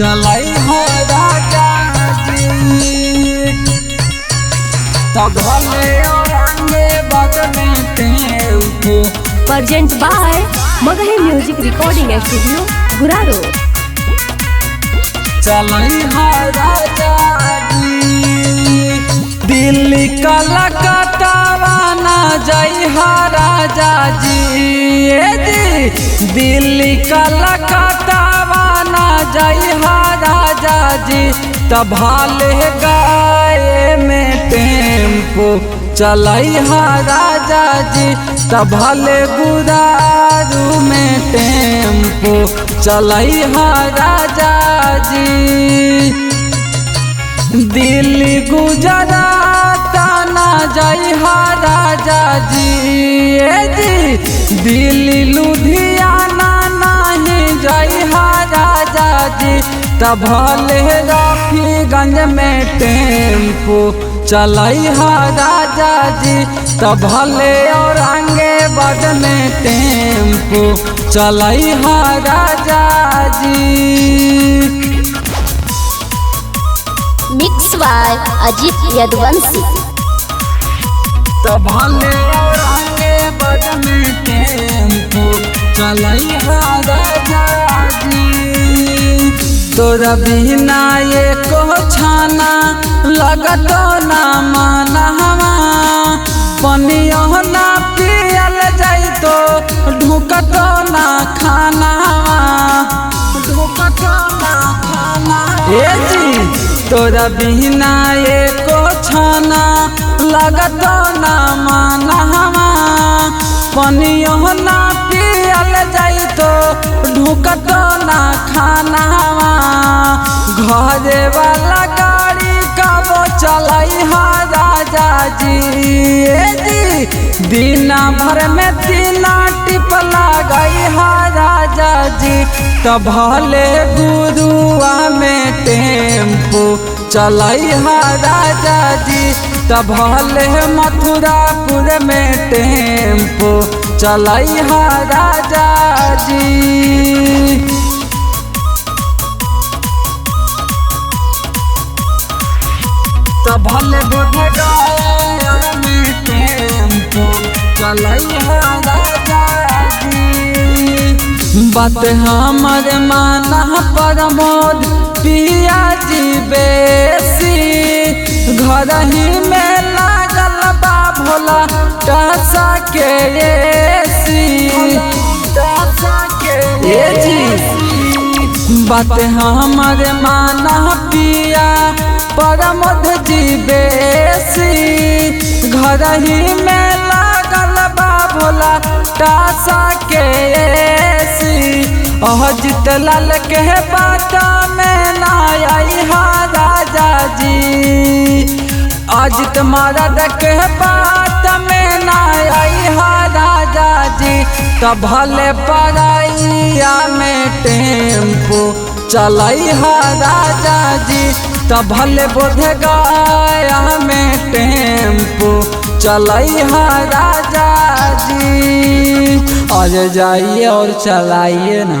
चलाई हो राजा जी तब भले औरंगे बदने tempo. Present by Magahi music recording studio Guraru. चलाई हो राजा जी दिल्ली कलकत्ता ना जाई हो राजा जी दिल्ली कलकत्ता ना जाई हो राजा जी तब भाले गाए में टेम्पो चलाई हा राजा जी तब भले गुरारू में टेम्पो चलाई हा राजा जी। दिल्ली गुजरात ना जाई हा राजा जी दिल्ली लुधियाना नहीं जाई हा राजा जी तब भले रफीगंज में टेम्पो चलाई हा राजा जी तब भले औरंगाबाद में टेम्पो चलाई हा राजा जी। Mix by Ajit Yaduvanshi. तब भले औरंगाबाद में टेम्पो चलाई हा राजा जी। तोरा बिना ये को छाना लगतो ना माना पनियो ना पियल जाई तो ढुकतो ना खाना ढुकतो ना खाना जी तोरा बिना ये को छाना लगतो ना माना पनियो ना पियल जाई तो ढुकतो ना खाना घरे वाला गाड़ी कब चलाई हा राजा जी दिना भर में 3 टिप लगाई हा राजा जी तब भले गुरुआ में टेम्पो चलाई हा राजा जी तब भले मथुरापुर में टेम्पो चलाई हा राजा जी। तब भले बुधगया में टेम्पो चलाई हा राजा जी। बात हमर माना प्रमोद पिया जी बेसी घर ही में लागल बा भोला टसा के जी बात हमर माना पिया प्रमोद जी बेसी घर ही में लागल बा भोला टसा के अजित लाल के बात में ना आई हा राजा जी अजित मरद के बात में ना आई हा राजा जी तब भले पराइया में टेम्पो चलाई हा राजा जी तब भले बोधगया में टेम्पो चलाई हा राजा जी। आ जाइए और चलाइए ना।